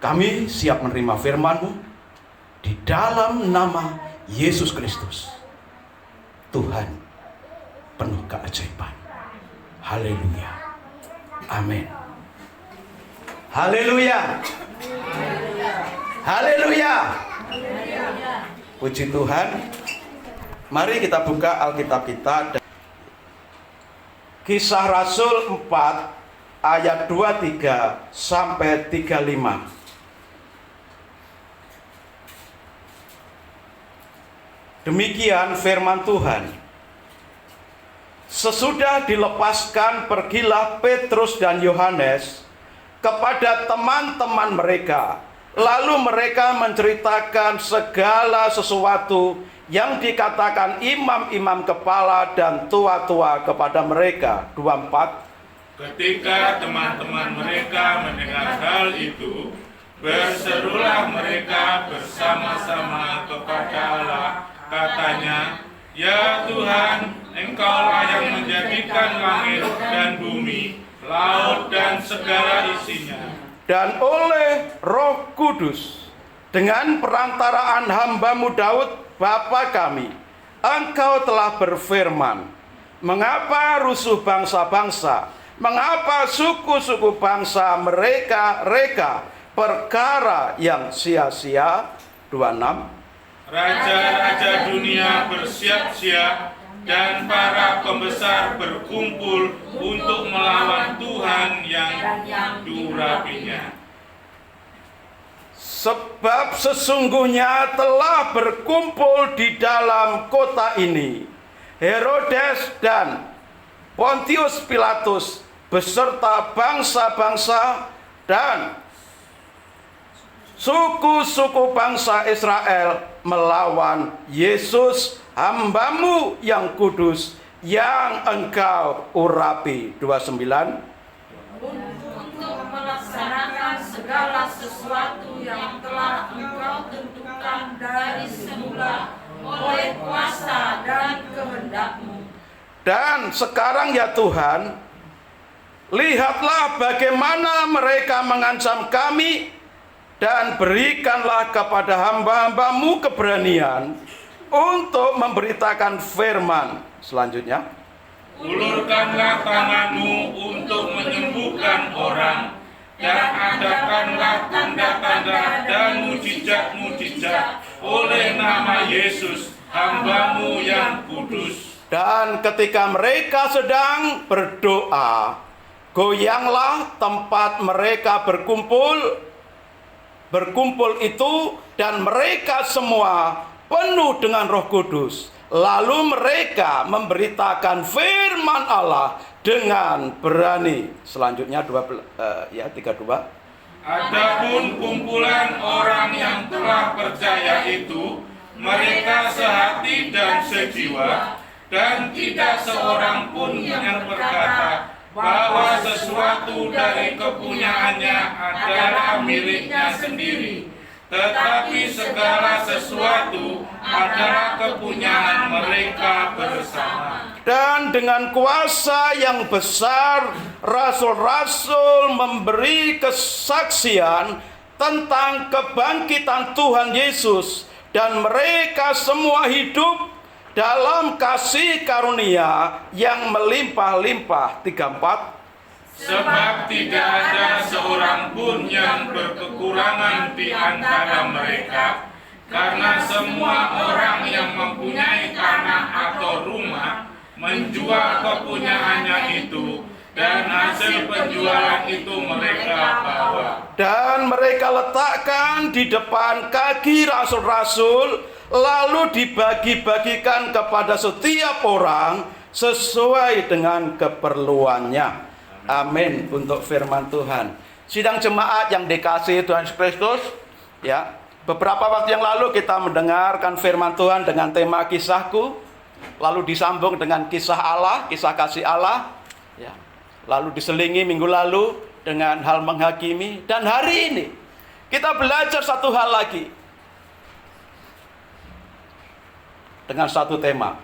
Kami siap menerima firman-Mu di dalam nama Yesus Kristus, Tuhan penuh keajaiban. Haleluya. Amin. Haleluya. Haleluya. Puji Tuhan. Mari kita buka Alkitab kita. Kisah Rasul 4 ayat 23 sampai 35. Demikian firman Tuhan. Sesudah dilepaskan, pergilah Petrus dan Yohanes kepada teman-teman mereka. Lalu mereka menceritakan segala sesuatu yang dikatakan imam-imam kepala dan tua-tua kepada mereka. 24. Ketika teman-teman mereka mendengar hal itu, berserulah mereka bersama-sama kepada Allah. Katanya, "Ya Tuhan, Engkaulah yang menjadikan langit dan bumi, laut dan segala isinya. Dan oleh Roh Kudus, dengan perantaraan hamba-Mu Daud, Bapa kami, Engkau telah berfirman, mengapa rusuh bangsa-bangsa, mengapa suku-suku bangsa mereka-reka perkara yang sia-sia." 26. Raja-raja dunia bersiap-siap dan para pembesar berkumpul untuk melawan Tuhan yang diurapinya. Sebab sesungguhnya telah berkumpul di dalam kota ini Herodes dan Pontius Pilatus beserta bangsa-bangsa dan suku-suku bangsa Israel melawan Yesus hamba-Mu yang kudus yang Engkau urapi. 29. Untuk melaksanakan segala sesuatu yang telah Engkau tentukan dari semula oleh kuasa dan kehendak-Mu. Dan sekarang ya Tuhan, lihatlah bagaimana mereka mengancam kami, dan berikanlah kepada hamba-hamba-Mu keberanian untuk memberitakan firman. Selanjutnya, ulurkanlah tangan-Mu untuk menyembuhkan orang, dan adakanlah tanda-tanda dan mujizat-mujizat oleh nama Yesus, hamba-Mu yang kudus. Dan ketika mereka sedang berdoa, goyanglah tempat mereka berkumpul itu, dan mereka semua penuh dengan Roh Kudus. Lalu mereka memberitakan firman Allah dengan berani. Selanjutnya 32. Adapun kumpulan orang yang telah percaya itu, mereka sehati dan sejiwa, dan tidak seorang pun yang berkata bahwa sesuatu dari kepunyaannya adalah miliknya sendiri, tetapi segala sesuatu adalah kepunyaan mereka bersama. Dan dengan kuasa yang besar, rasul-rasul memberi kesaksian tentang kebangkitan Tuhan Yesus, dan mereka semua hidup dalam kasih karunia yang melimpah-limpah. 34. Sebab tidak ada seorang pun yang berkekurangan di antara mereka, karena semua orang yang mempunyai tanah atau rumah menjual kepunyaannya itu, dan hasil penjualan itu mereka bawa. Dan mereka letakkan di depan kaki rasul-rasul, lalu dibagi-bagikan kepada setiap orang sesuai dengan keperluannya. Amin untuk firman Tuhan. Sidang jemaat yang dikasihi Tuhan Yesus Kristus, ya. Beberapa waktu yang lalu kita mendengarkan firman Tuhan dengan tema kisahku, lalu disambung dengan kisah Allah, kisah kasih Allah, ya. Lalu diselingi minggu lalu dengan hal menghakimi, dan hari ini kita belajar satu hal lagi dengan satu tema,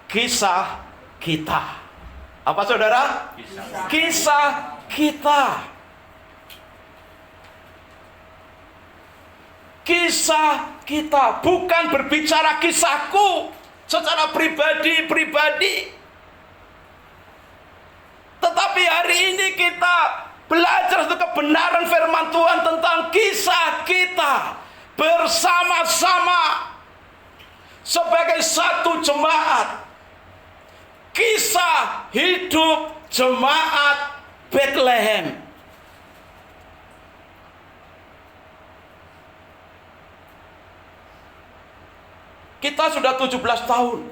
kisah kita. Apa saudara? Kisah kita. kisah kita, bukan berbicara kisahku secara pribadi. Tetapi hari ini kita belajar untuk kebenaran firman Tuhan tentang kisah kita bersama-sama sebagai satu jemaat. Kisah hidup jemaat Bethlehem. Kita sudah 17 tahun.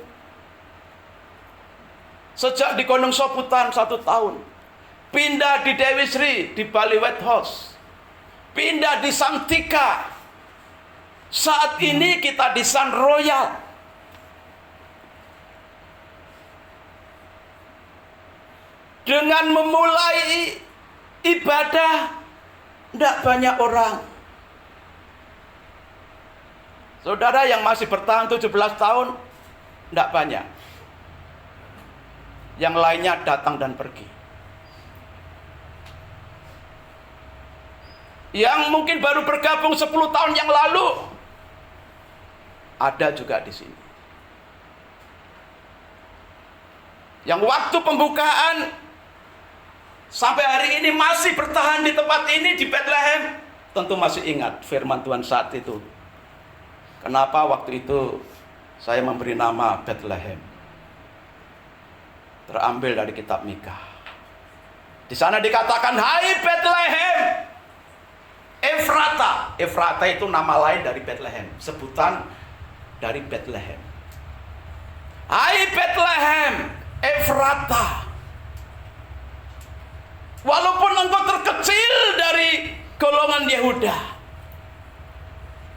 Sejak di Gunung Soputan 1 tahun. Pindah di Dewi Sri, di Bali White House. Pindah di Santika. Saat ini kita di Sun Royal. Dengan memulai ibadah, tidak banyak orang. Saudara yang masih bertahan 17 tahun, tidak banyak. Yang lainnya datang dan pergi. Yang mungkin baru bergabung 10 tahun yang lalu, ada juga di sini. Yang waktu pembukaan sampai hari ini masih bertahan di tempat ini, di Bethlehem, tentu masih ingat firman Tuhan saat itu. Kenapa waktu itu saya memberi nama Bethlehem? Terambil dari kitab Mika. Di sana dikatakan, hai Bethlehem, Efrata. Efrata itu nama lain dari Bethlehem, sebutan dari Bethlehem. Hai Bethlehem, Efrata, walaupun engkau terkecil dari golongan Yehuda,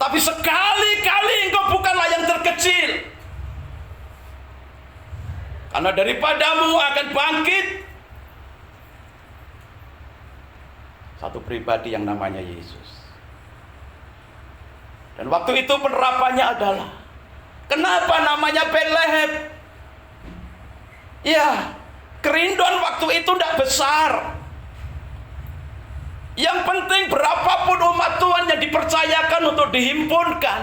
tapi sekali-kali engkau bukanlah yang terkecil. Karena daripadamu akan bangkit satu pribadi yang namanya Yesus. Dan waktu itu penerapannya adalah, kenapa namanya Bethlehem? Ya, kerinduan waktu itu tidak besar. Yang penting berapapun umat Tuhan yang dipercayakan untuk dihimpunkan,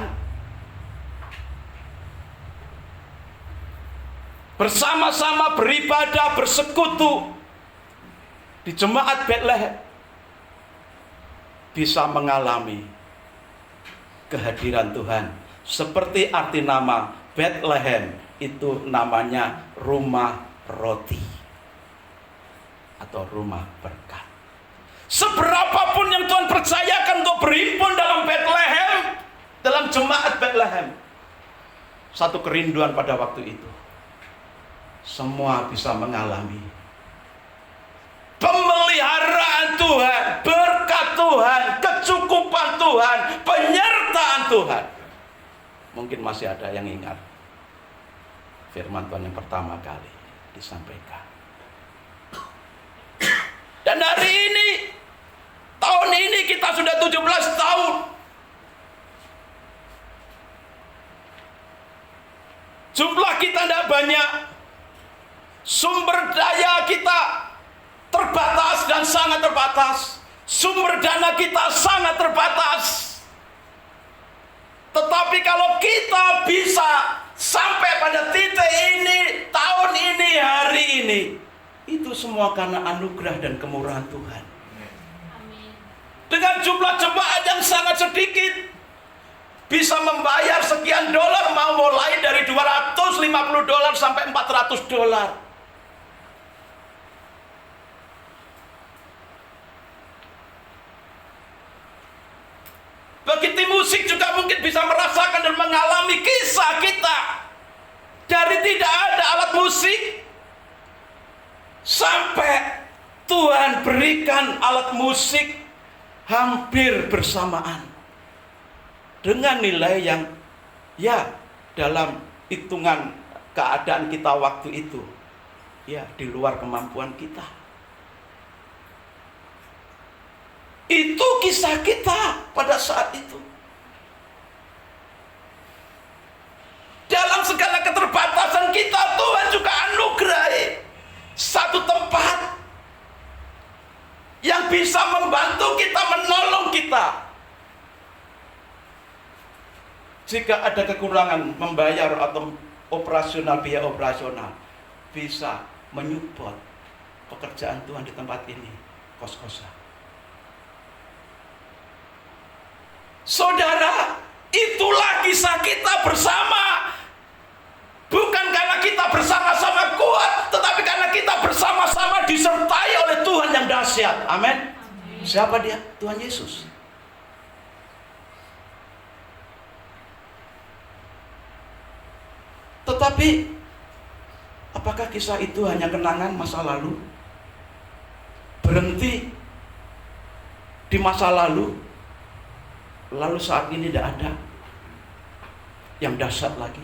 bersama-sama beribadah, bersekutu di jemaat Bethlehem, bisa mengalami kehadiran Tuhan. Seperti arti nama Bethlehem, itu namanya rumah roti atau rumah berkat. Seberapapun yang Tuhan percayakan untuk berhimpun dalam Bethlehem, dalam jemaat Bethlehem, satu kerinduan pada waktu itu, semua bisa mengalami pemeliharaan Tuhan, berkat Tuhan, kecukupan Tuhan, penyertaan Tuhan. Mungkin masih ada yang ingat firman Tuhan yang pertama kali disampaikan. Dan hari ini, tahun ini kita sudah 17 tahun. Jumlah kita tidak banyak. Sumber daya kita terbatas dan sangat terbatas. Sumber dana kita sangat terbatas. Tetapi kalau kita bisa sampai pada titik ini, tahun ini, hari ini, itu semua karena anugerah dan kemurahan Tuhan. Dengan jumlah jemaat yang sangat sedikit, bisa membayar sekian dolar, mau mulai dari $250 sampai $400. Bagi tim musik juga mungkin bisa merasakan dan mengalami kisah kita. Dari tidak ada alat musik, sampai Tuhan berikan alat musik hampir bersamaan. Dengan nilai yang ya dalam hitungan keadaan kita waktu itu, ya di luar kemampuan kita. Itu kisah kita pada saat itu. Dalam segala keterbatasan kita, Tuhan juga anugerahi satu tempat yang bisa membantu kita, menolong kita. Jika ada kekurangan membayar atau operasional, biaya operasional, bisa menyupport pekerjaan Tuhan di tempat ini, kos-kosan. Saudara, itulah kisah kita bersama. Bukan karena kita bersama-sama kuat, tetapi karena kita bersama-sama disertai oleh Tuhan yang dahsyat. Amin. Siapa dia? Tuhan Yesus. Tetapi apakah kisah itu hanya kenangan masa lalu? Berhenti di masa lalu, lalu saat ini tidak ada yang dahsyat lagi?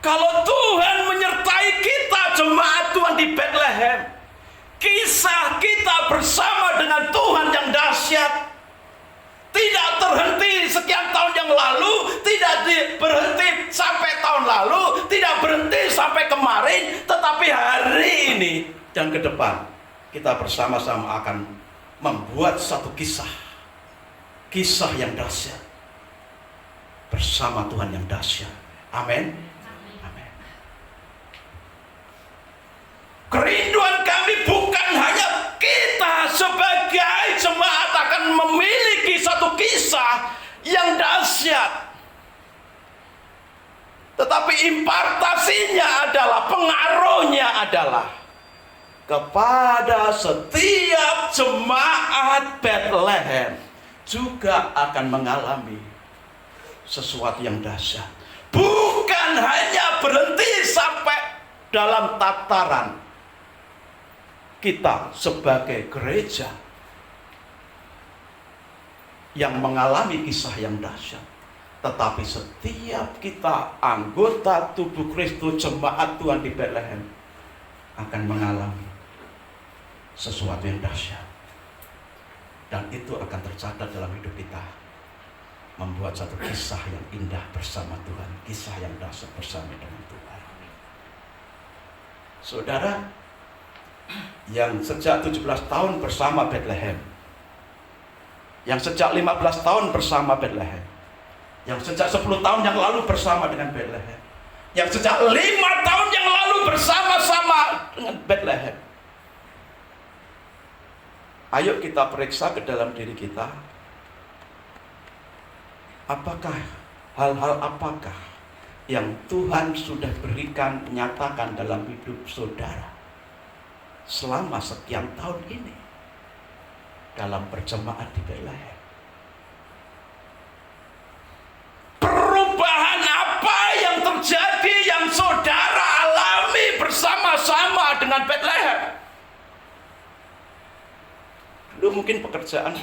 Kalau Tuhan menyertai kita, jemaat Tuhan di Bethlehem, kisah kita bersama dengan Tuhan yang dahsyat tidak terhenti sekian tahun yang lalu, tidak berhenti sampai tahun lalu, tidak berhenti sampai kemarin, tetapi hari ini dan ke depan kita bersama-sama akan membuat satu kisah yang dahsyat bersama Tuhan yang dahsyat. Amin. Kerinduan kami bukan hanya kita sebagai jemaat akan memiliki satu kisah yang dahsyat, tetapi impartasinya adalah, pengaruhnya adalah kepada setiap jemaat Bethlehem juga akan mengalami sesuatu yang dahsyat. Bukan hanya berhenti sampai dalam tataran kita sebagai gereja yang mengalami kisah yang dahsyat, tetapi setiap kita anggota tubuh Kristus, jemaat Tuhan di Bethlehem akan mengalami sesuatu yang dahsyat, dan itu akan tercatat dalam hidup kita, membuat satu kisah yang indah bersama Tuhan, kisah yang dahsyat bersama dengan Tuhan. Saudara, yang sejak 17 tahun bersama Bethlehem, yang sejak 15 tahun bersama Bethlehem, yang sejak 10 tahun yang lalu bersama dengan Bethlehem, yang sejak 5 tahun yang lalu bersama-sama dengan Bethlehem. Ayo kita periksa ke dalam diri kita, apakah hal-hal apakah yang Tuhan sudah berikan, nyatakan dalam hidup saudara selama sekian tahun ini dalam berjemaat di Bethlehem. Perubahan apa yang terjadi yang saudara alami bersama-sama dengan Bethlehem? Dulu mungkin pekerjaan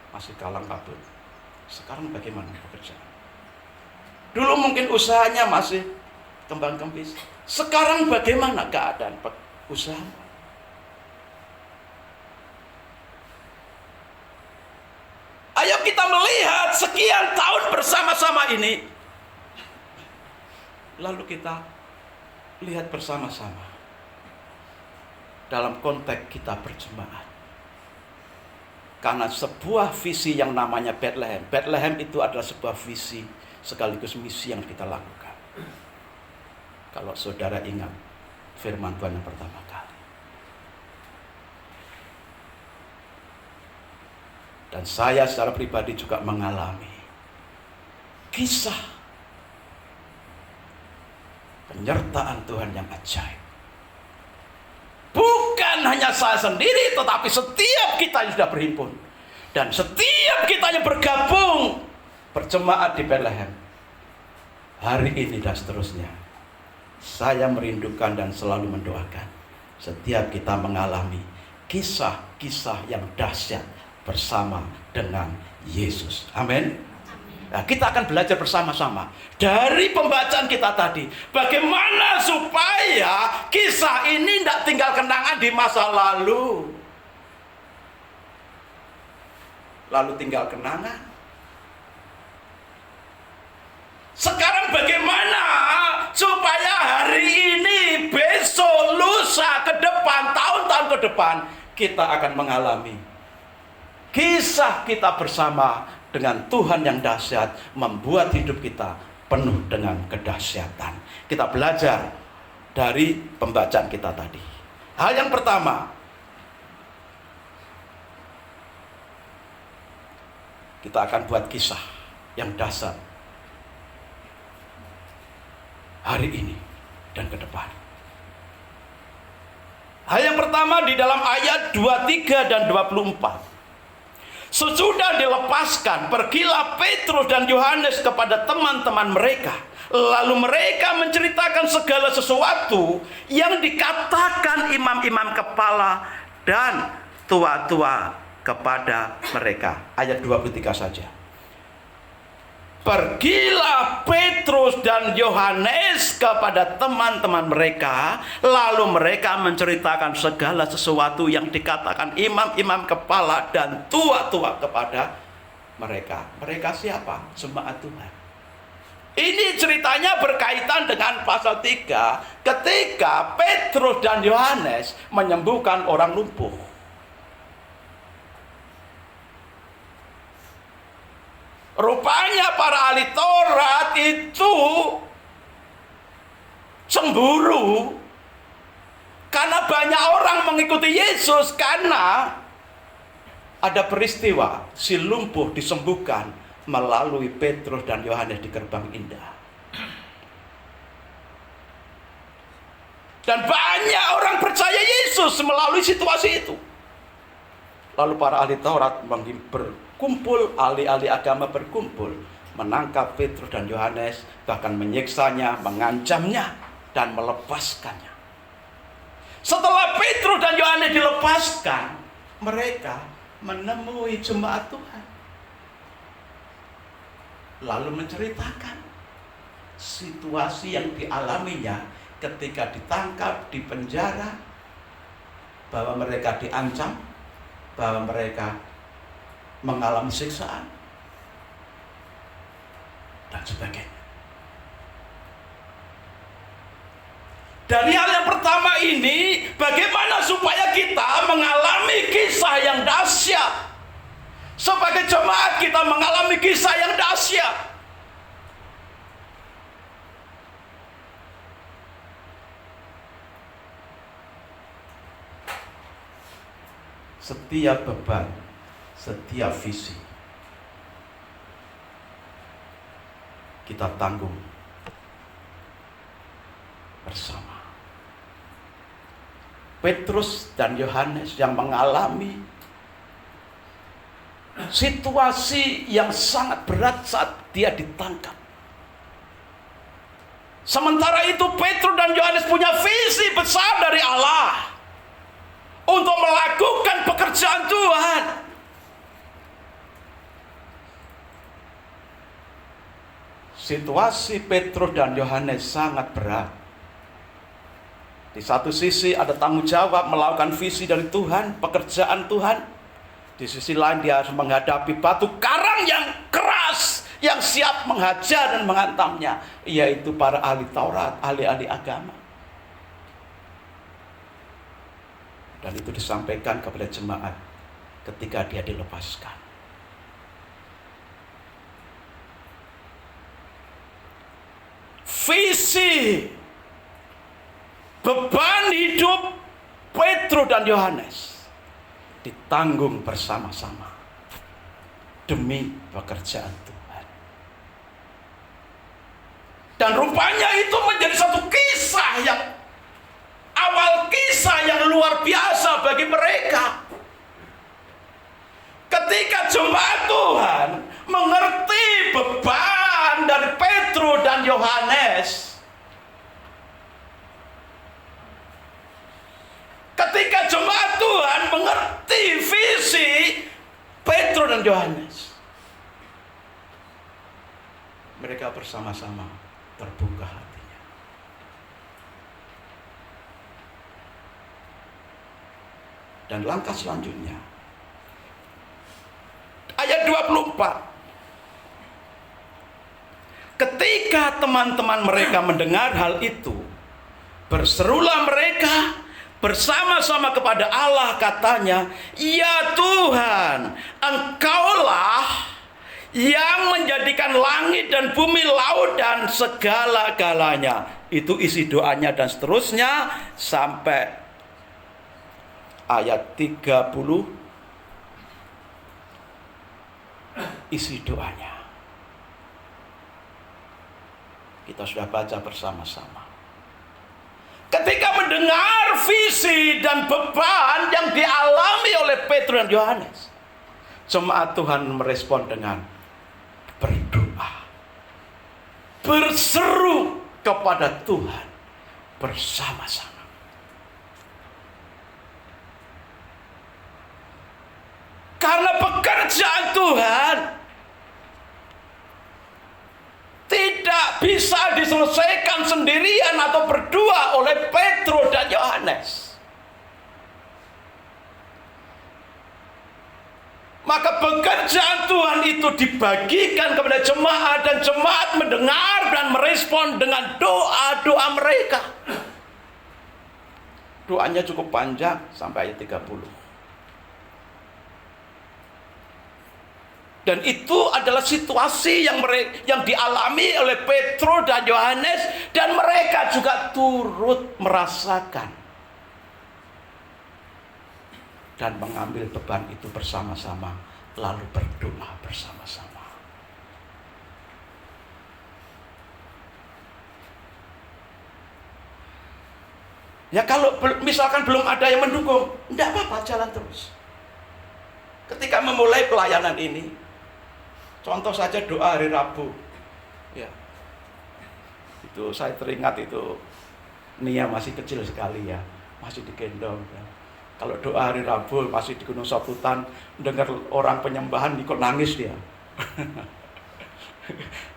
masih kalang kabut. Sekarang bagaimana pekerjaan? Dulu mungkin usahanya masih kembang kempis. Sekarang bagaimana keadaan usaha? Ayo kita melihat sekian tahun bersama-sama ini, lalu kita lihat bersama-sama dalam konteks kita berjemaat. Karena sebuah visi yang namanya Bethlehem. Bethlehem itu adalah sebuah visi sekaligus misi yang kita lakukan. Kalau saudara ingat firman Tuhan yang pertama kali. Dan saya secara pribadi juga mengalami kisah penyertaan Tuhan yang ajaib. Bukan hanya saya sendiri, tetapi setiap kita yang sudah berhimpun dan setiap kita yang bergabung berjemaat di Bethlehem hari ini dan seterusnya. Saya merindukan dan selalu mendoakan setiap kita mengalami kisah-kisah yang dahsyat bersama dengan Yesus. Amin. Nah, kita akan belajar bersama-sama dari pembacaan kita tadi, bagaimana supaya kisah ini tidak tinggal kenangan di masa lalu. Lalu tinggal kenangan. Sekarang bagaimana supaya hari ini, besok, lusa, ke depan, tahun-tahun ke depan kita akan mengalami Kisah kita bersama dengan Tuhan yang dahsyat membuat hidup kita penuh dengan kedahsyatan. Kita belajar dari pembacaan kita tadi. Hal yang pertama, kita akan buat kisah yang dahsyat hari ini dan ke depan. Hal yang pertama di dalam ayat 23 dan 24. Sesudah dilepaskan, pergilah Petrus dan Yohanes kepada teman-teman mereka. Lalu mereka menceritakan segala sesuatu yang dikatakan imam-imam kepala dan tua-tua kepada mereka. Ayat 23 saja. Pergilah Petrus dan Yohanes kepada teman-teman mereka, lalu mereka menceritakan segala sesuatu yang dikatakan imam-imam kepala dan tua-tua kepada mereka. Mereka siapa? Jemaat Tuhan. Ini ceritanya berkaitan dengan pasal 3, ketika Petrus dan Yohanes menyembuhkan orang lumpuh. Rupanya para ahli Taurat itu cemburu karena banyak orang mengikuti Yesus, karena ada peristiwa si lumpuh disembuhkan melalui Petrus dan Yohanes di gerbang indah. Dan banyak orang percaya Yesus melalui situasi itu. Lalu para ahli Taurat berkumpul, ahli-ahli agama berkumpul, menangkap Petrus dan Yohanes, bahkan menyiksanya, mengancamnya, dan melepaskannya. Setelah Petrus dan Yohanes dilepaskan, mereka menemui jemaat Tuhan, lalu menceritakan situasi yang dialaminya ketika ditangkap, di penjara, bahwa mereka diancam, bahwa mereka mengalami siksaan dan sebagainya. Dari hal yang pertama ini, bagaimana supaya kita mengalami kisah yang dahsyat. Sebagai jemaat kita mengalami kisah yang dahsyat. Setiap beban, setiap visi kita tanggung bersama. Petrus dan Yohanes yang mengalami situasi yang sangat berat saat dia ditangkap. Sementara itu Petrus dan Yohanes punya visi besar dari Allah untuk melakukan pekerjaan Tuhan. Situasi Petrus dan Yohanes sangat berat. Di satu sisi ada tanggung jawab melakukan visi dari Tuhan, pekerjaan Tuhan. Di sisi lain dia harus menghadapi batu karang yang keras, yang siap menghajar dan menghantamnya, yaitu para ahli Taurat, ahli-ahli agama. Dan itu disampaikan kepada jemaat ketika dia dilepaskan. Visi beban hidup Petrus dan Yohanes ditanggung bersama-sama demi pekerjaan Tuhan. Dan rupanya itu menjadi satu kisah yang awal kisah yang luar biasa bagi mereka. Ketika jemaat Tuhan mengerti beban dari Petrus dan Yohanes, ketika jemaat Tuhan mengerti visi Petrus dan Yohanes, mereka bersama-sama terbuka hatinya. Dan langkah selanjutnya, ayat 24. Ketika teman-teman mereka mendengar hal itu, berserulah mereka, bersama-sama kepada Allah, katanya, "Ya Tuhan, Engkaulah yang menjadikan langit dan bumi, laut dan segala-galanya." Itu isi doanya, dan seterusnya sampai ayat 30 isi doanya. Kita sudah baca bersama-sama. Ketika mendengar visi dan beban yang dialami oleh Petrus dan Yohanes, jemaat Tuhan merespon dengan berdoa, berseru kepada Tuhan bersama-sama. Karena pekerjaan Tuhan tidak bisa diselesaikan sendirian atau berdua oleh Petrus dan Yohanes. Maka pekerjaan Tuhan itu dibagikan kepada jemaat, dan jemaat mendengar dan merespon dengan doa-doa mereka. Doanya cukup panjang sampai ayat 30. Dan itu adalah situasi yang dialami oleh Petrus dan Yohanes, dan mereka juga turut merasakan dan mengambil beban itu bersama-sama, lalu berdoa bersama-sama. Ya kalau misalkan belum ada yang mendukung, tidak apa-apa, jalan terus. Ketika memulai pelayanan ini, contoh saja doa hari Rabu, ya, itu saya teringat itu Nia masih kecil sekali ya, masih digendong. Ya. Kalau doa hari Rabu masih di Gunung Soputan, dengar orang penyembahan ikut nangis dia.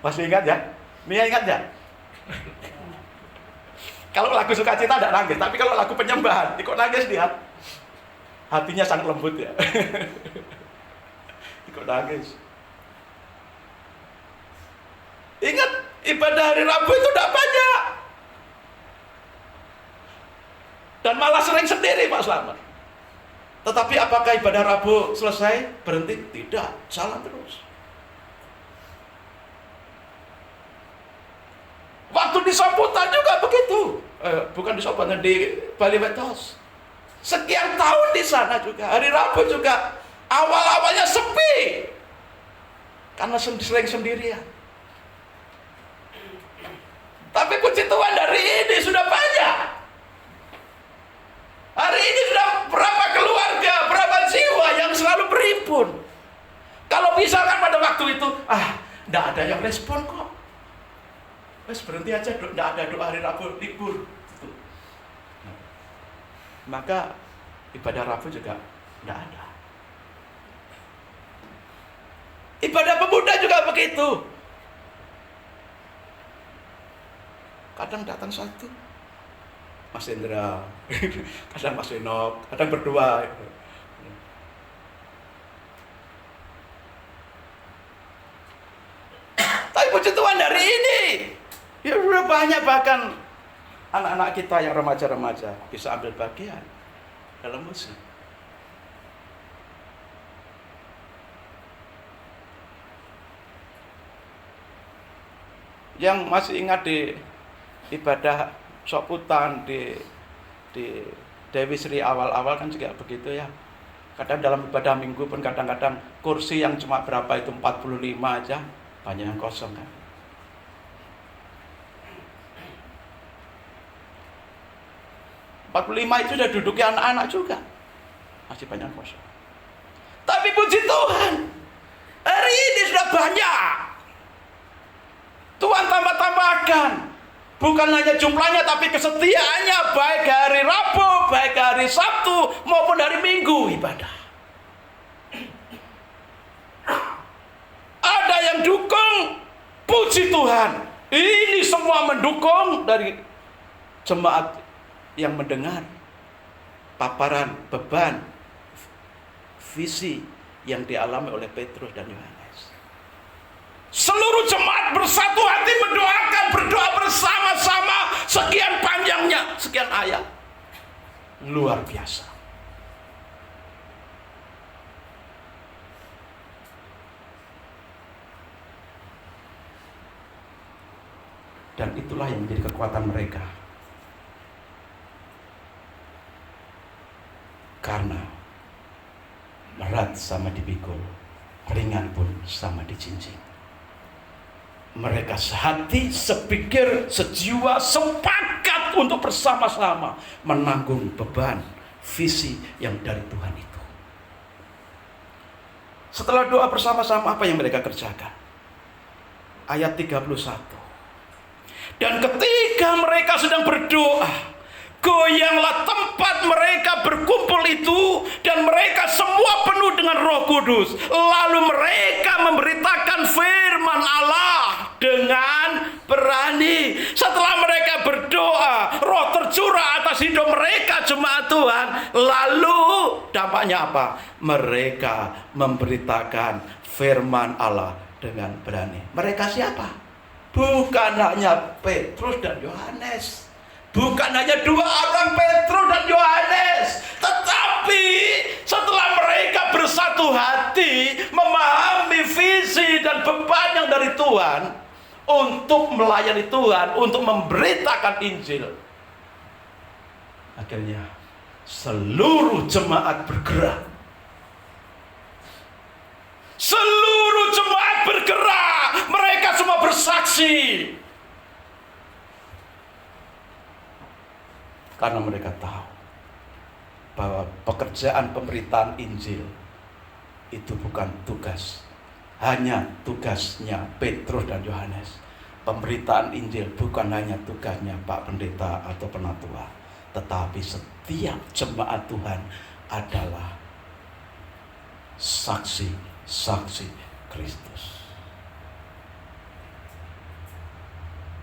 Masih ingat ya? Nia ingat ya? Kalau lagu sukacita tidak nangis, tapi kalau lagu penyembahan ikut nangis dia. Hatinya sangat lembut ya. Ikut nangis. Ingat, ibadah hari Rabu itu tidak banyak. Dan malah sering sendiri Pak Slamet. Tetapi apakah ibadah Rabu selesai? Berhenti? Tidak, jalan terus. Waktu di Soputan juga begitu. Bukan di Soputan, di Bali Wetos. Sekian tahun di sana juga. Hari Rabu juga awal-awalnya sepi. Karena sering sendirian. Tapi puji Tuhan dari ini sudah banyak. Hari ini sudah berapa keluarga, berapa jiwa yang selalu berhimpun. Kalau misalkan pada waktu itu, tidak ada yang respon kok. Wes berhenti aja, tidak ada doa hari Rabu, libur. Maka ibadah Rabu juga tidak ada. Ibadah pemuda juga begitu. Kadang datang satu, Mas Indra, kadang Mas Enok, kadang berdua. Tapi puji Tuhan dari ini, ya sudah banyak, bahkan anak-anak kita yang remaja-remaja bisa ambil bagian dalam musik. Yang masih ingat di ibadah Soputan di Dewi Sri awal-awal kan juga begitu ya. Kadang dalam ibadah minggu pun kadang-kadang kursi yang cuma berapa itu 45 aja, banyak yang kosong kan. itu sudah duduknya anak-anak juga, masih banyak yang kosong. Tapi puji Tuhan, hari ini sudah banyak. Tuhan tambah-tambahkan. Bukan hanya jumlahnya, tapi kesetiaannya, baik hari Rabu, baik hari Sabtu, maupun hari Minggu ibadah. Ada yang dukung, puji Tuhan. Ini semua mendukung dari jemaat yang mendengar paparan beban, visi yang dialami oleh Petrus dan Yohanes. Seluruh jemaat bersatu hati mendoakan, berdoa bersama-sama, sekian panjangnya, sekian ayat. luar biasa. Dan itulah yang menjadi kekuatan mereka. Karena berat sama dipikul, ringan pun sama dijinjing. Mereka sehati, sepikir, sejiwa, sepakat untuk bersama-sama menanggung beban visi yang dari Tuhan itu. Setelah doa bersama-sama, apa yang mereka kerjakan? Ayat 31. Dan ketika mereka sedang berdoa, goyanglah tempat mereka berkumpul itu, dan mereka semua penuh dengan Roh Kudus. Lalu mereka memberitakan firman Allah dengan berani. Setelah mereka berdoa, Roh tercurah atas hidup mereka, jemaat Tuhan. Lalu dampaknya apa? Mereka memberitakan firman Allah dengan berani. Mereka siapa? Bukan hanya Petrus dan Yohanes, bukan hanya dua orang, Petrus dan Yohanes, tetapi setelah mereka bersatu hati, memahami visi dan beban yang dari Tuhan untuk melayani Tuhan, untuk memberitakan Injil, akhirnya seluruh jemaat bergerak. Seluruh jemaat bergerak, mereka semua bersaksi. Karena mereka tahu bahwa pekerjaan pemberitaan Injil itu bukan hanya tugasnya Petrus dan Yohanes. Pemberitaan Injil bukan hanya tugasnya Pak Pendeta atau Penatua, tetapi setiap jemaat Tuhan adalah saksi Kristus.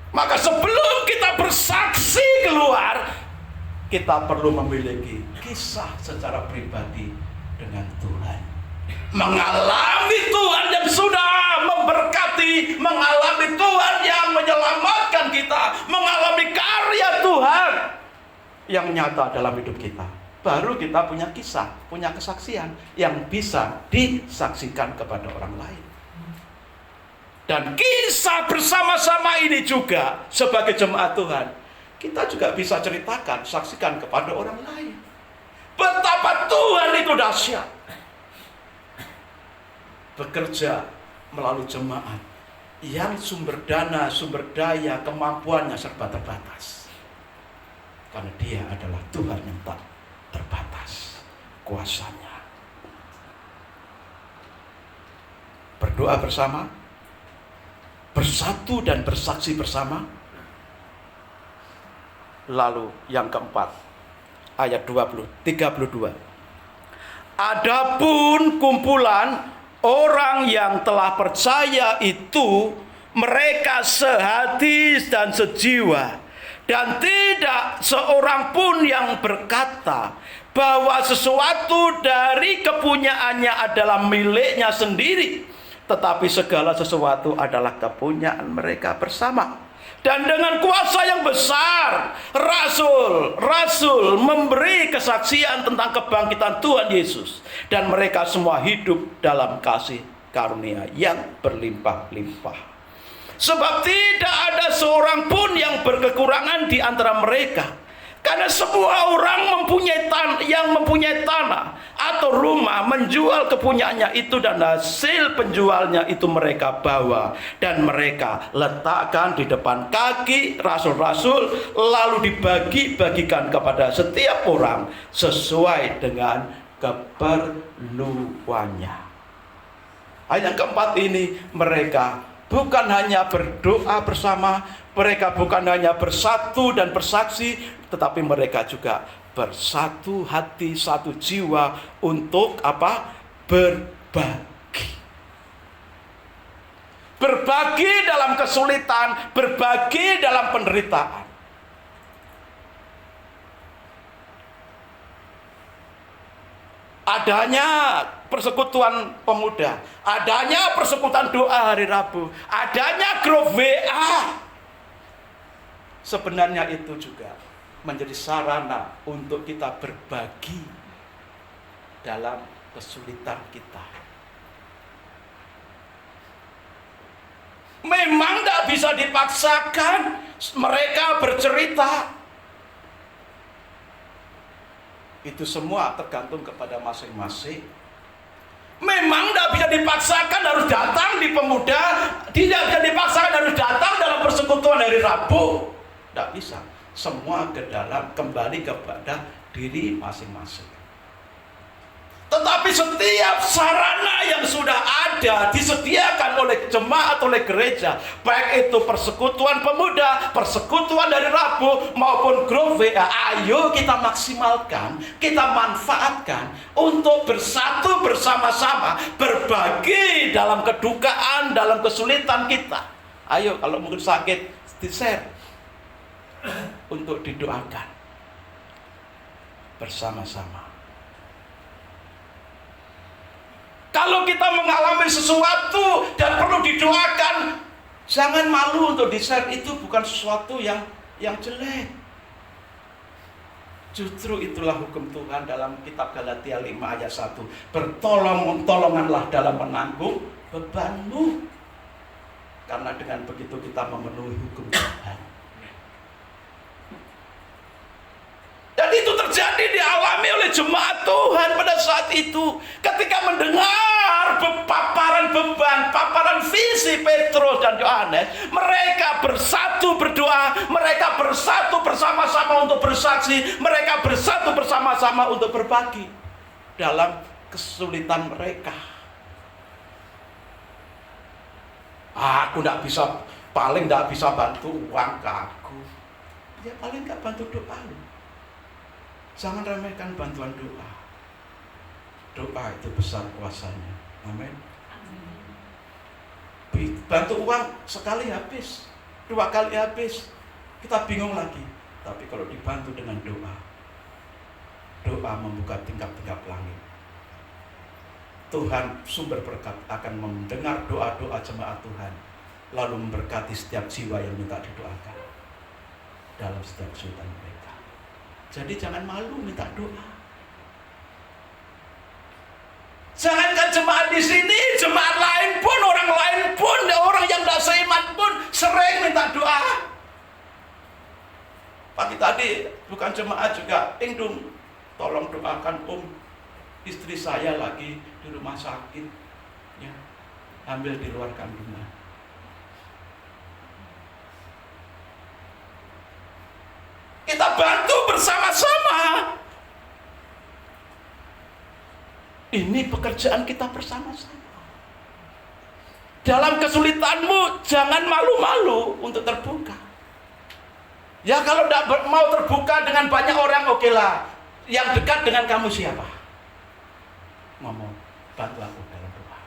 Maka sebelum kita bersaksi keluar, kita perlu memiliki kisah secara pribadi dengan Tuhan. Mengalami Tuhan yang sudah memberkati, mengalami Tuhan yang menyelamatkan kita, mengalami karya Tuhan yang nyata dalam hidup kita. Baru kita punya kisah, punya kesaksian yang bisa disaksikan kepada orang lain. Dan kisah bersama-sama ini juga sebagai jemaat Tuhan, kita juga bisa ceritakan, saksikan kepada orang lain. Betapa Tuhan itu dahsyat. Bekerja melalui jemaat yang sumber dana, sumber daya, kemampuannya serba terbatas. Karena dia adalah Tuhan yang tak terbatas kuasanya. Berdoa bersama, bersatu dan bersaksi bersama. Lalu yang keempat, ayat 32. Adapun kumpulan orang yang telah percaya itu, mereka sehati dan sejiwa, dan tidak seorang pun yang berkata bahwa sesuatu dari kepunyaannya adalah miliknya sendiri, tetapi segala sesuatu adalah kepunyaan mereka bersama. Dan dengan kuasa yang besar, rasul memberi kesaksian tentang kebangkitan Tuhan Yesus, dan mereka semua hidup dalam kasih karunia yang berlimpah-limpah. Sebab tidak ada seorang pun yang berkekurangan di antara mereka, karena semua orang yang mempunyai tanah atau rumah menjual kepunyaannya itu, dan hasil penjualnya itu mereka bawa dan mereka letakkan di depan kaki rasul-rasul, lalu dibagi-bagikan kepada setiap orang sesuai dengan keperluannya. Ayat yang keempat ini, mereka bukan hanya berdoa bersama, mereka bukan hanya bersatu dan bersaksi, tetapi mereka juga bersatu hati, satu jiwa untuk apa? Berbagi. Berbagi dalam kesulitan, berbagi dalam penderitaan. Adanya persekutuan pemuda, adanya persekutuan doa hari Rabu, adanya grup WA. Sebenarnya itu juga menjadi sarana untuk kita berbagi dalam kesulitan kita. Memang tidak bisa dipaksakan mereka bercerita. Itu semua tergantung kepada masing-masing. Memang tidak bisa dipaksakan harus datang di pemuda, tidak bisa dipaksakan harus datang dalam persekutuan hari Rabu. Tidak bisa. Semua kembali kepada diri masing-masing. Tetapi setiap sarana yang sudah ada disediakan oleh jemaat, oleh gereja, baik itu persekutuan pemuda, persekutuan dari Rabu maupun grup WA, ayo kita maksimalkan, kita manfaatkan untuk bersatu bersama-sama, berbagi dalam kedukaan, dalam kesulitan kita. Ayo kalau mungkin sakit, di-share untuk didoakan bersama-sama. Kalau kita mengalami sesuatu dan perlu didoakan, jangan malu untuk di-share. Itu bukan sesuatu yang jelek. Justru itulah hukum Tuhan dalam kitab Galatia 5 ayat 1. Bertolonganlah dalam menanggung bebanmu. Karena dengan begitu kita memenuhi hukum Tuhan. Dan itu terjadi dialami oleh jemaat Tuhan pada saat itu. Ketika mendengar paparan beban, paparan visi Petrus dan Yohanes, mereka bersatu berdoa, mereka bersatu bersama-sama untuk bersaksi, mereka bersatu bersama-sama untuk berbagi dalam kesulitan mereka. Aku paling tidak bisa bantu uang ke aku. Ya paling tidak bantu doa. Jangan remehkan bantuan doa. Doa itu besar kuasanya. Amin. Bantu uang sekali habis, 2 kali habis, kita bingung lagi. Tapi kalau dibantu dengan doa, doa membuka tingkap-tingkap langit. Tuhan sumber berkat akan mendengar doa-doa jemaat Tuhan, lalu memberkati setiap jiwa yang minta didoakan dalam setiap kesulitan mereka. Jadi jangan malu minta doa. Jangankan jemaat di sini, jemaat lain pun, orang lain pun, orang yang tidak seiman pun sering minta doa. Pagi tadi bukan jemaat juga, Dum, tolong doakan istri saya lagi di rumah sakit, ya, hamil di luar kandungan. Kita bantu bersama-sama. Ini pekerjaan kita bersama-sama. Dalam kesulitanmu jangan malu-malu untuk terbuka. Ya kalau tidak mau terbuka dengan banyak orang, okelah. Yang dekat dengan kamu siapa? Ngomong, bantu aku dalam doa.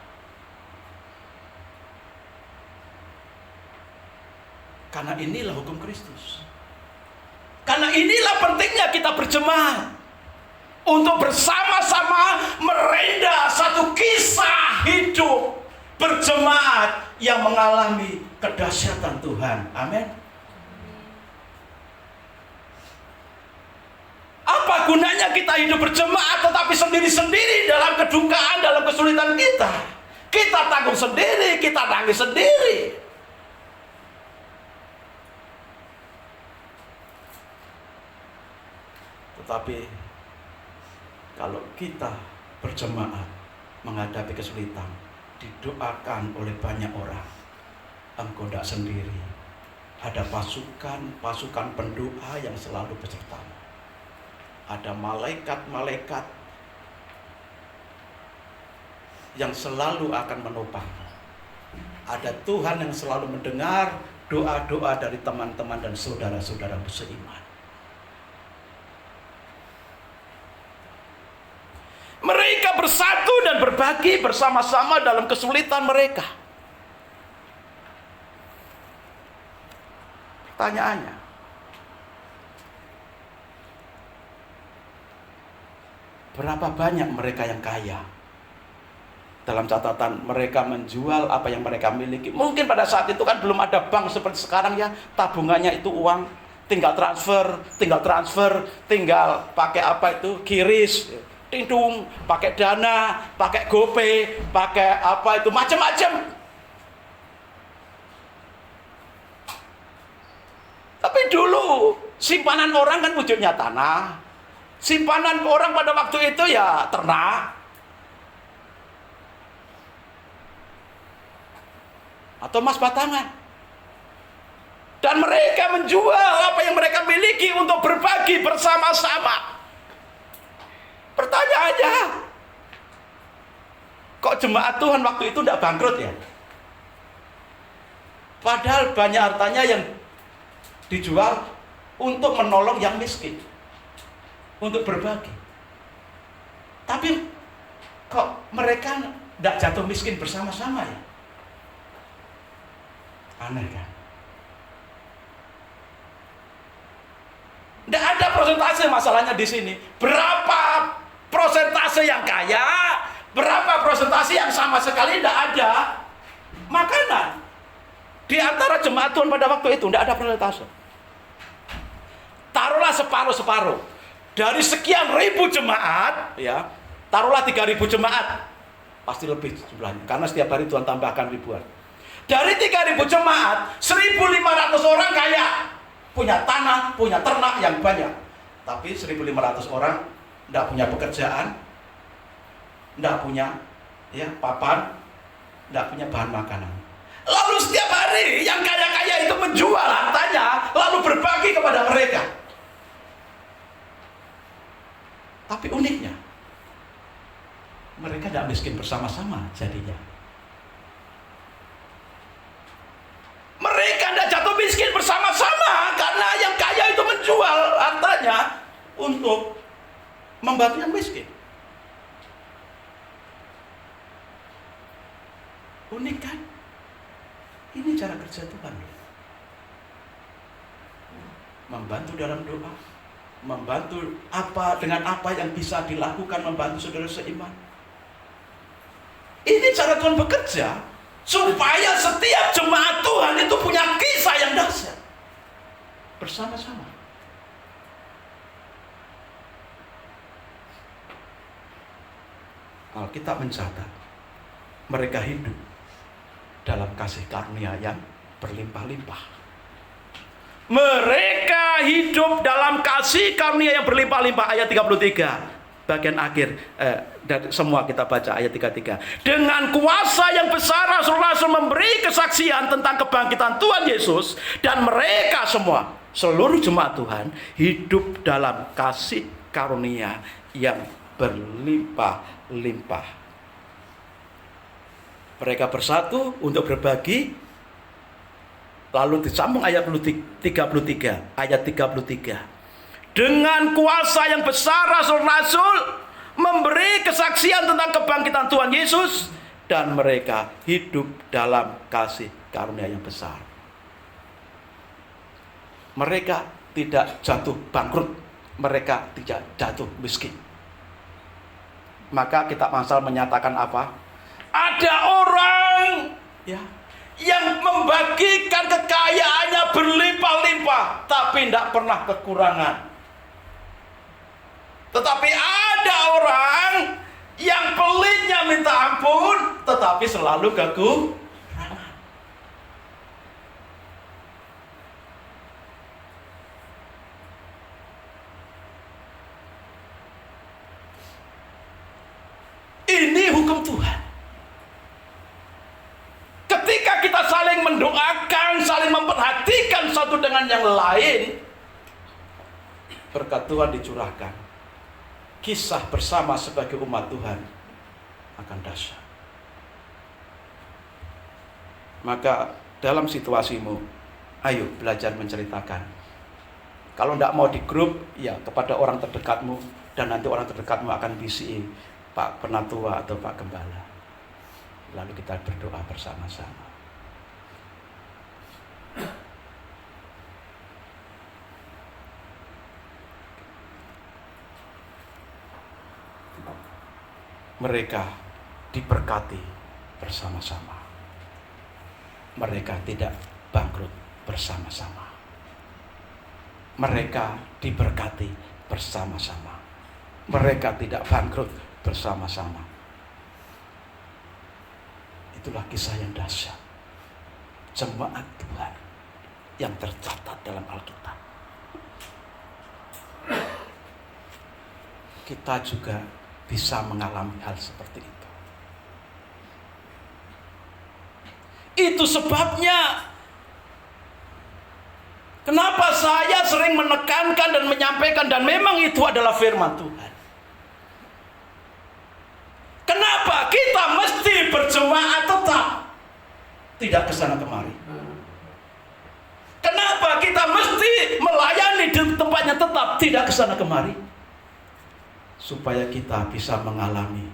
Karena inilah hukum Kristus. Karena inilah pentingnya kita berjemaat. Untuk bersama-sama merendah satu kisah hidup berjemaat yang mengalami kedahsyatan Tuhan. Amin. Apa gunanya kita hidup berjemaat tetapi sendiri-sendiri dalam kedukaan, dalam kesulitan kita? Kita tanggung sendiri, kita nangis sendiri. Tetapi kalau kita berjemaat menghadapi kesulitan, didoakan oleh banyak orang, engkau tidak sendiri. Ada pasukan pendoa yang selalu besertamu. Ada malaikat-malaikat yang selalu akan menopangmu. Ada Tuhan yang selalu mendengar doa-doa dari teman-teman dan saudara-saudara seiman. Mereka bersatu dan berbagi bersama-sama dalam kesulitan mereka. Pertanyaannya, berapa banyak mereka yang kaya? Dalam catatan mereka menjual apa yang mereka miliki. Mungkin pada saat itu kan belum ada bank seperti sekarang ya, tabungannya itu uang tinggal transfer, tinggal pakai apa itu, kiris, tingdung, pakai Dana, pakai GoPay, pakai apa itu, macam-macam. Tapi dulu simpanan orang kan wujudnya tanah. Simpanan orang pada waktu itu ya ternak atau emas batangan. Dan mereka menjual apa yang mereka miliki untuk berbagi bersama-sama. Pertanyaannya, kok jemaat Tuhan waktu itu tidak bangkrut ya? Padahal banyak hartanya yang dijual untuk menolong yang miskin, untuk berbagi. Tapi kok mereka tidak jatuh miskin bersama-sama ya? Aneh kan? Tidak ada persentase masalahnya di sini. Berapa persentase yang kaya, berapa persentase yang sama sekali tidak ada makanan. Di antara jemaat Tuhan pada waktu itu tidak ada persentase. Taruhlah separuh-separuh. Dari sekian ribu jemaat, ya, taruhlah 3.000 jemaat. Pasti lebih jumlahnya, karena setiap hari Tuhan tambahkan ribuan. Dari 3.000 jemaat, 1.500 orang kaya, punya tanah, punya ternak yang banyak. Tapi 1.500 orang tidak punya pekerjaan, tidak punya ya papan, tidak punya bahan makanan. Lalu setiap hari yang kaya-kaya itu menjual hartanya, lalu berbagi kepada mereka. Tapi uniknya, mereka tidak miskin bersama-sama jadinya. Mereka tidak jatuh miskin bersama-sama karena yang kaya itu menjual hartanya untuk membantu yang miskin. Unik kan? Ini cara kerja Tuhan. Membantu dalam doa, membantu dengan apa yang bisa dilakukan, membantu saudara seiman. Ini cara Tuhan bekerja supaya setiap jemaat Tuhan itu punya kisah yang dahsyat bersama-sama. Alkitab mencatat mereka hidup dalam kasih karunia yang berlimpah-limpah. Mereka hidup dalam kasih karunia yang berlimpah-limpah. Ayat 33 bagian akhir dari semua kita baca ayat 33. Dengan kuasa yang besar rasul-rasul memberi kesaksian tentang kebangkitan Tuhan Yesus, dan mereka semua, seluruh jemaat Tuhan, hidup dalam kasih karunia yang berlimpah-limpah. Mereka bersatu untuk berbagi. Lalu disambung ayat 33, ayat 33. Dengan kuasa yang besar rasul-rasul memberi kesaksian tentang kebangkitan Tuhan Yesus, dan mereka hidup dalam kasih karunia yang besar. Mereka tidak jatuh bangkrut, mereka tidak jatuh miskin. Maka kitab Amsal menyatakan apa? Ada orang ya yang membagikan kekayaannya berlimpah-limpah, tapi tidak pernah kekurangan. Tetapi ada orang yang pelitnya minta ampun, tetapi selalu kekurangan. Ini hukum Tuhan. Ketika kita saling mendoakan, saling memperhatikan satu dengan yang lain, berkat Tuhan dicurahkan. Kisah bersama sebagai umat Tuhan akan dahsyat. Maka dalam situasimu, ayo belajar menceritakan. Kalau tidak mau di grup, ya kepada orang terdekatmu, dan nanti orang terdekatmu akan bisi Pak Penatua atau Pak Gembala. Lalu kita berdoa bersama-sama. Mereka diberkati bersama-sama. Mereka tidak bangkrut bersama-sama. mereka diberkati bersama-sama. Mereka tidak bangkrut bersama-sama. Itulah kisah yang dahsyat jemaat Tuhan yang tercatat dalam Alkitab. Kita juga bisa mengalami hal seperti itu. Itu sebabnya kenapa saya sering menekankan dan menyampaikan, dan memang itu adalah firman Tuhan. Kenapa kita mesti berjemaat tetap, tidak kesana kemari? Kenapa kita mesti melayani di tempatnya tetap, tidak kesana kemari? Supaya kita bisa mengalami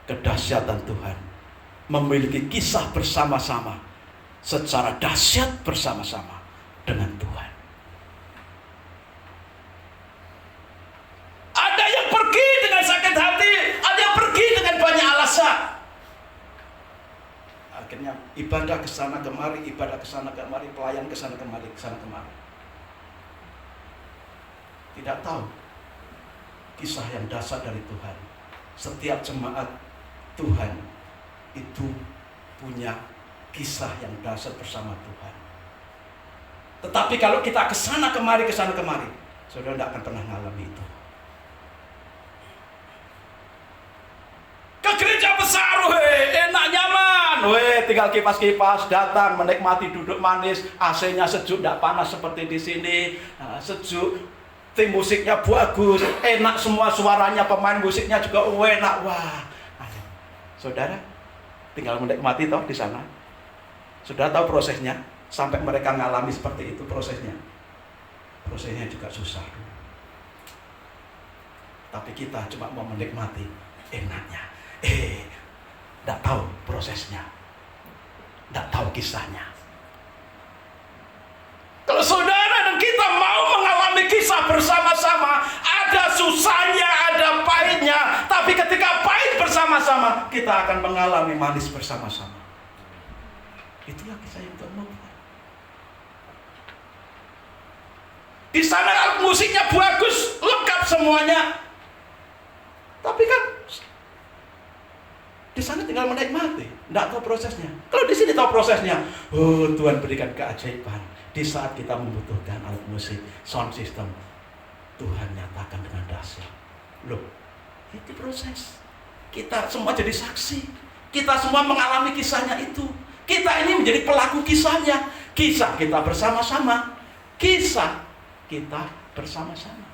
kedahsyatan Tuhan, memiliki kisah bersama-sama, secara dahsyat bersama-sama dengan Tuhan. Ada yang pergi dengan sakit hati, ada yang pergi dengan banyak alasan. Akhirnya ibadah kesana kemari, ibadah kesana kemari, pelayan kesana kemari, kesana kemari. Tidak tahu kisah yang dahsyat dari Tuhan. Setiap jemaat Tuhan itu punya kisah yang dahsyat bersama Tuhan. Tetapi kalau kita kesana kemari, saudara tidak akan pernah mengalami itu. Ke gereja besar, enak nyaman, tinggal kipas-kipas, datang menikmati, duduk manis, AC-nya sejuk, tidak panas seperti di sini, sejuk. Tim musiknya bagus, enak semua suaranya, pemain musiknya juga enak. Wah, saudara tinggal menikmati toh di sana. Saudara tahu prosesnya sampai mereka ngalami seperti itu prosesnya. Prosesnya juga susah. Tapi kita cuma mau menikmati enaknya. Tidak tahu prosesnya, tidak tahu kisahnya. Kalau saudara dan kita mau mengalami kisah bersama-sama, ada susahnya, ada pahitnya, tapi ketika pahit bersama-sama, kita akan mengalami manis bersama-sama. Itulah kisah yang Tuhan mau. Di sana alat musiknya bagus, lengkap semuanya, tapi kan di sana tinggal menikmati, tidak tahu prosesnya. Kalau di sini tahu prosesnya, Tuhan berikan keajaiban. Di saat kita membutuhkan alat musik, sound system, Tuhan nyatakan dengan dahsyat. Loh, itu proses. Kita semua jadi saksi. Kita semua mengalami kisahnya itu. Kita ini menjadi pelaku kisahnya. Kisah kita bersama-sama. Kisah kita bersama-sama.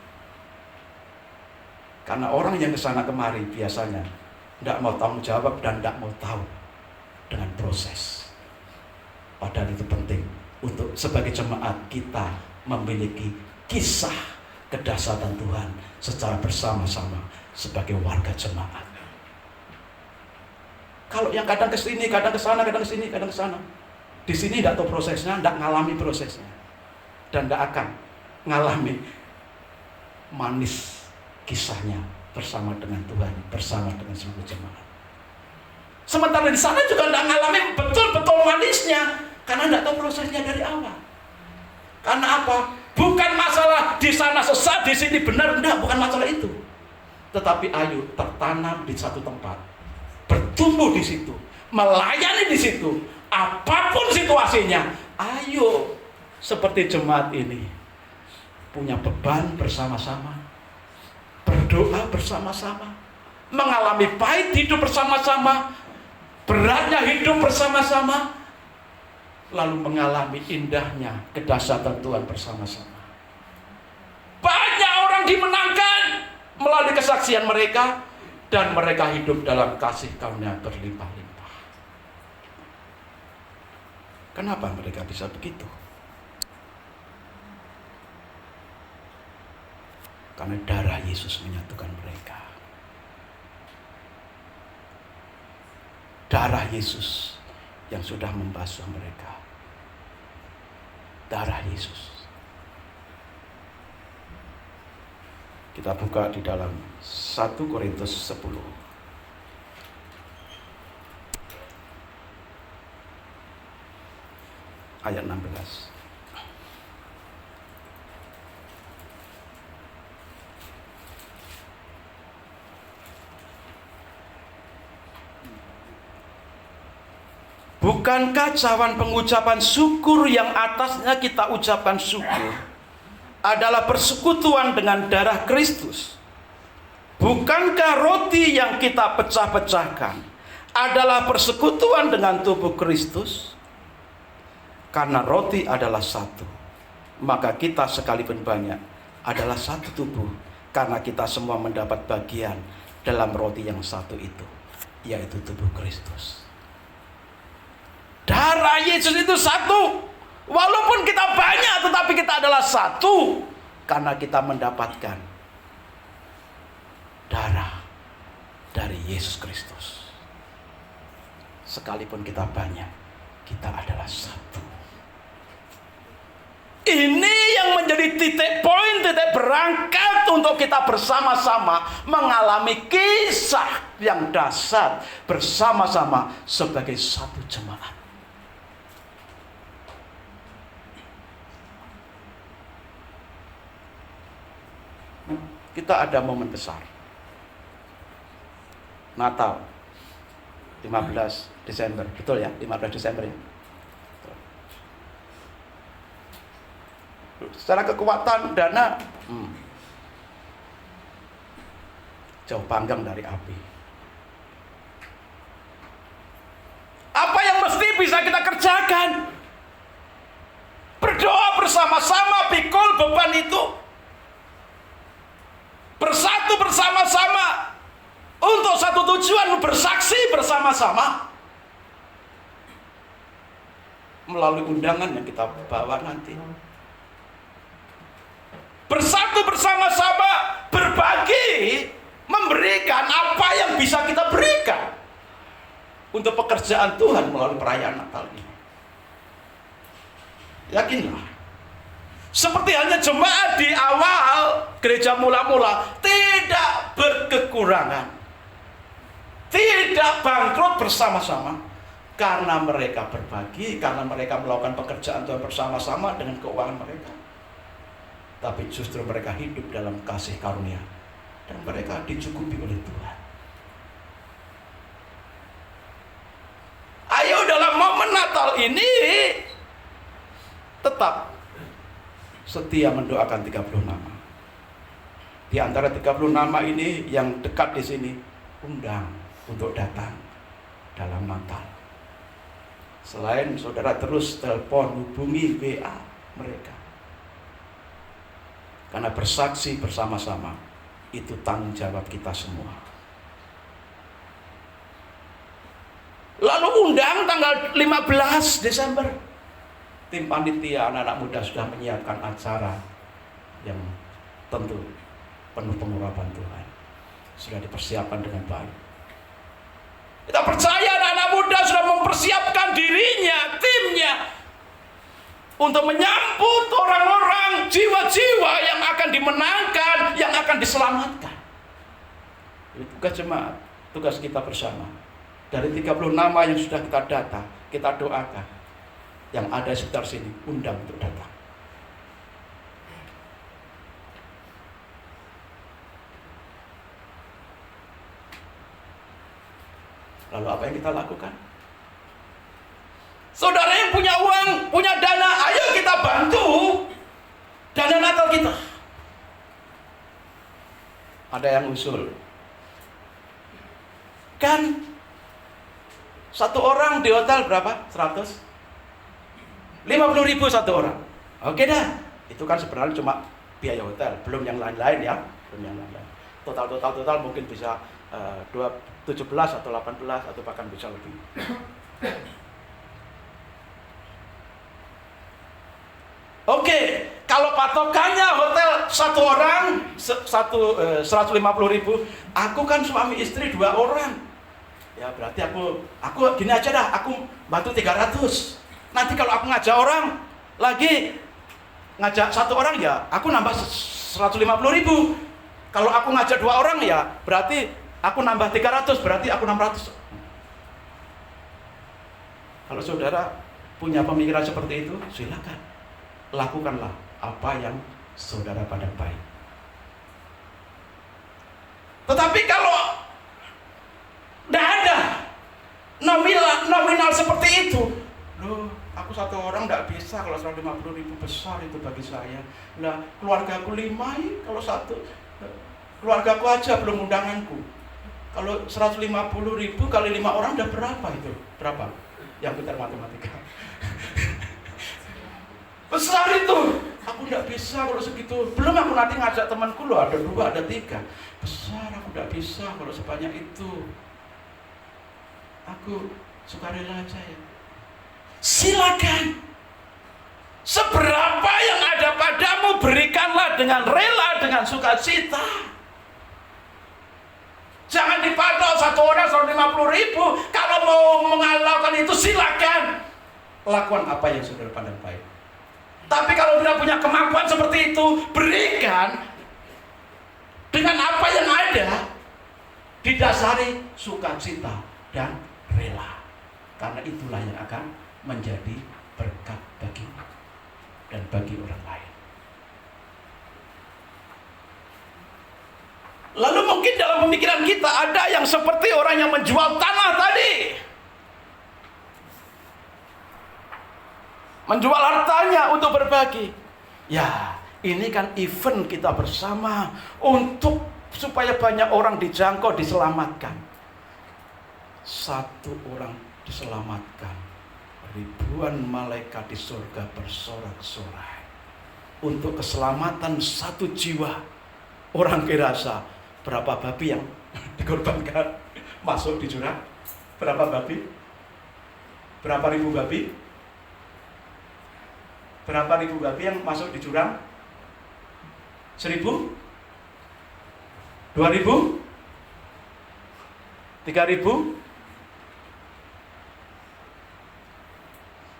Karena orang yang kesana kemari biasanya tidak mau tanggung jawab dan tidak mau tahu dengan proses. Padahal itu penting. Untuk sebagai jemaat kita memiliki kisah kedahsyatan Tuhan secara bersama-sama sebagai warga jemaat. Kalau yang kadang ke sini, kadang ke sana, kadang ke sini, kadang ke sana, di sini tidak tahu prosesnya, tidak ngalami prosesnya, dan tidak akan ngalami manis kisahnya bersama dengan Tuhan, bersama dengan seluruh jemaat. Sementara di sana juga tidak ngalami betul-betul manisnya. Karena tidak tahu prosesnya dari awal. Karena apa? Bukan masalah di sana sesat, di sini benar, enggak, bukan masalah itu. Tetapi ayo tertanam di satu tempat, bertumbuh di situ, melayani di situ, apapun situasinya. Ayo seperti jemaat ini punya beban bersama-sama, berdoa bersama-sama, mengalami pahit hidup bersama-sama, beratnya hidup bersama-sama, lalu mengalami indahnya kedahsyatan Tuhan bersama-sama. Banyak orang dimenangkan melalui kesaksian mereka, dan mereka hidup dalam kasih karunia berlimpah-limpah. Kenapa mereka bisa begitu? Karena darah Yesus menyatukan mereka. Darah Yesus yang sudah membasuh mereka. Darah Yesus. Kita buka di dalam 1 Korintus 10. Ayat 16. Bukankah cawan pengucapan syukur yang atasnya kita ucapkan syukur adalah persekutuan dengan darah Kristus? Bukankah roti yang kita pecah-pecahkan adalah persekutuan dengan tubuh Kristus? Karena roti adalah satu, maka kita sekalipun banyak adalah satu tubuh, karena kita semua mendapat bagian dalam roti yang satu itu, yaitu tubuh Kristus. Darah Yesus itu satu. Walaupun kita banyak, tetapi kita adalah satu, karena kita mendapatkan darah dari Yesus Kristus. Sekalipun kita banyak, kita adalah satu. Ini yang menjadi titik poin, titik berangkat untuk kita bersama-sama mengalami kisah yang dahsyat bersama-sama sebagai satu jemaat. Kita ada momen besar. Natal 15 Desember, betul ya? 15 Desember ya. Secara kekuatan dana jauh panggang dari api. Apa yang mesti bisa kita kerjakan? Berdoa bersama-sama, pikul beban itu. Bersatu bersama-sama untuk satu tujuan, bersaksi bersama-sama melalui undangan yang kita bawa nanti. Bersatu bersama-sama, berbagi, memberikan apa yang bisa kita berikan untuk pekerjaan Tuhan melalui perayaan Natal ini. Yakinlah, seperti halnya jemaat di awal gereja mula-mula, tidak berkekurangan, tidak bangkrut bersama-sama, karena mereka berbagi, karena mereka melakukan pekerjaan Tuhan bersama-sama dengan keuangan mereka. Tapi justru mereka hidup dalam kasih karunia, dan mereka dicukupi oleh Tuhan. Ayo dalam momen Natal ini tetap setia mendoakan 30 nama. Di antara 30 nama ini yang dekat di sini, undang untuk datang dalam Natal. Selain saudara terus telepon, hubungi WA mereka. Karena bersaksi bersama-sama itu tanggung jawab kita semua. Lalu undang tanggal 15 Desember. Tim panitia anak-anak muda sudah menyiapkan acara yang tentu penuh pengurapan Tuhan. Sudah dipersiapkan dengan baik. Kita percaya anak-anak muda sudah mempersiapkan dirinya, timnya, untuk menyambut orang-orang, jiwa-jiwa yang akan dimenangkan, yang akan diselamatkan. Ini tugas jemaat, tugas kita bersama. Dari 30 nama yang sudah kita data, kita doakan. Yang ada sekitar sini, undang untuk datang. Lalu apa yang kita lakukan? Saudara yang punya uang, punya dana, ayo kita bantu dana Natal kita. Ada yang usul, kan satu orang di hotel berapa? 50.000 satu orang. Oke dah, itu kan sebenarnya cuma biaya hotel, belum yang lain-lain ya, belum yang lain-lain. Total mungkin bisa 17 atau 18 atau bahkan bisa lebih. Oke, kalau patokannya hotel satu orang 150.000, aku kan suami istri 2 orang. Ya berarti aku gini aja dah, aku bantu 300. Nanti kalau aku ngajak orang lagi, ngajak 1 orang ya aku nambah 150.000. Kalau aku ngajak 2 orang ya berarti aku nambah 300, berarti aku 600. Kalau saudara punya pemikiran seperti itu, silakan. Lakukanlah apa yang saudara pandang baik. Tetapi kalau tidak ada nominal seperti itu, biasa kalau 150.000 besar itu bagi saya. Nah, keluargaku 5 kalau satu. Keluargaku aja belum undanganku. Kalau 150.000 kali 5 orang udah berapa itu? Berapa? Yang pintar matematika. Besar itu. Aku enggak bisa kalau segitu. Belum aku nanti ngajak temanku loh, ada 2, ada 3. Besar, aku enggak bisa kalau sebanyak itu. Aku sukarela aja ya. Silakan. Seberapa yang ada padamu berikanlah dengan rela, dengan sukacita. Jangan dipatok satu orang 150.000. Kalau mau mengalahkan itu silakan. Lakukan apa yang saudara pandang baik. Tapi kalau tidak punya kemampuan seperti itu, berikan dengan apa yang ada, didasari sukacita dan rela. Karena itulah yang akan menjadi berkat bagimu dan bagi orang lain. Lalu mungkin dalam pemikiran kita ada yang seperti orang yang menjual tanah tadi, menjual hartanya untuk berbagi. Ya, ini kan event kita bersama untuk supaya banyak orang dijangkau, diselamatkan. Satu orang diselamatkan, ribuan malaikat di surga bersorak-sorai untuk keselamatan satu jiwa. Orang kirasa berapa babi yang dikorbankan masuk di jurang? Berapa babi? Berapa ribu babi? Berapa ribu babi yang masuk di jurang? 1.000? 2.000? 3.000?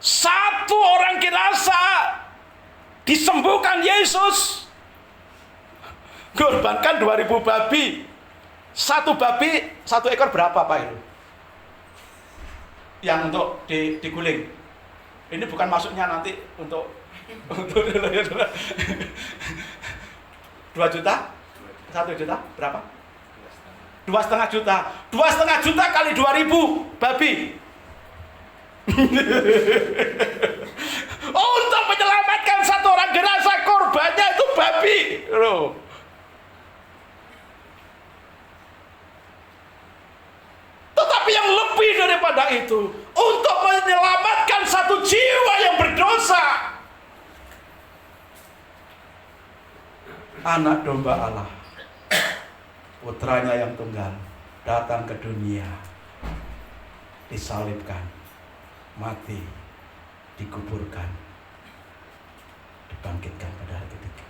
Satu orang kirasa disembuhkan Yesus. Korbankan 2.000 babi. Satu babi, 1 ekor berapa Pak itu? Yang untuk diguling. Ini bukan maksudnya nanti untuk 2 juta? 1 juta? Berapa? 2,5 juta. 2,5 juta kali 2.000 babi. Untuk menyelamatkan satu orang jenazah, korbannya itu babi. Loh. Tetapi yang lebih daripada itu, untuk menyelamatkan satu jiwa yang berdosa, anak domba Allah, putranya yang tunggal, datang ke dunia, disalibkan, mati, dikuburkan, dibangkitkan pada hari ketiga.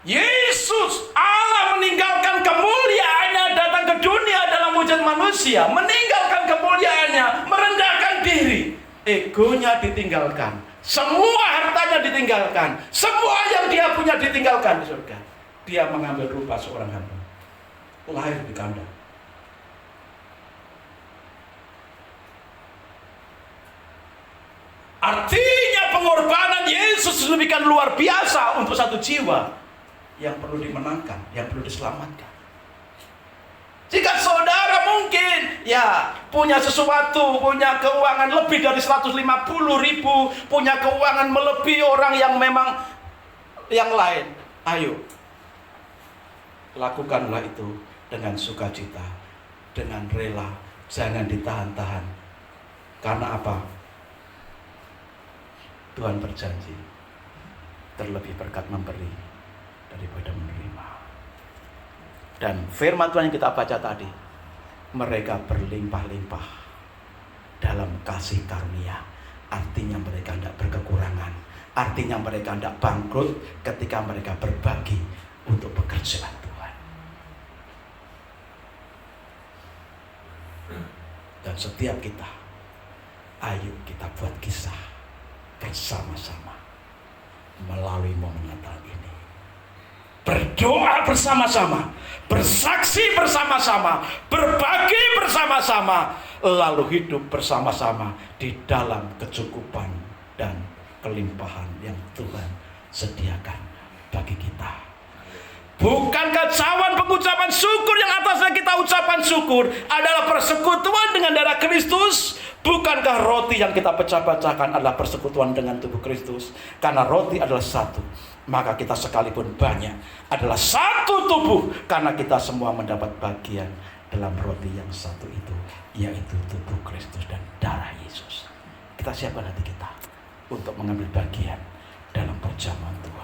Yesus Allah meninggalkan kemuliaannya, datang ke dunia dalam wujud manusia, meninggalkan kemuliaannya, merendahkan diri, egonya ditinggalkan, semua hartanya ditinggalkan, semua yang dia punya ditinggalkan di surga. Dia mengambil rupa seorang hamba, lahir di kandang. Artinya pengorbanan Yesus demikian luar biasa untuk satu jiwa yang perlu dimenangkan, yang perlu diselamatkan. Jika saudara mungkin ya punya sesuatu, punya keuangan lebih dari 150.000, punya keuangan melebihi orang yang memang yang lain, ayo lakukanlah itu dengan sukacita, dengan rela, jangan ditahan-tahan. Karena apa? Tuhan berjanji terlebih berkat memberi daripada menerima. Dan firman Tuhan yang kita baca tadi, mereka berlimpah-limpah dalam kasih karunia. Artinya mereka tidak berkekurangan, artinya mereka tidak bangkrut ketika mereka berbagi untuk pekerjaan Tuhan. Dan setiap kita, ayo kita buat kisah bersama-sama melalui momen Natal ini. Berdoa bersama-sama, bersaksi bersama-sama, berbagi bersama-sama, lalu hidup bersama-sama di dalam kecukupan dan kelimpahan yang Tuhan sediakan bagi kita. Bukankah cawan pengucapan syukur yang atasnya kita ucapan syukur adalah persekutuan dengan darah Kristus? Bukankah roti yang kita pecah-pecahkan adalah persekutuan dengan tubuh Kristus? Karena roti adalah satu, maka kita sekalipun banyak adalah satu tubuh, karena kita semua mendapat bagian dalam roti yang satu itu, yaitu tubuh Kristus dan darah Yesus. Kita siapkan hati kita untuk mengambil bagian dalam perjamuan Tuhan.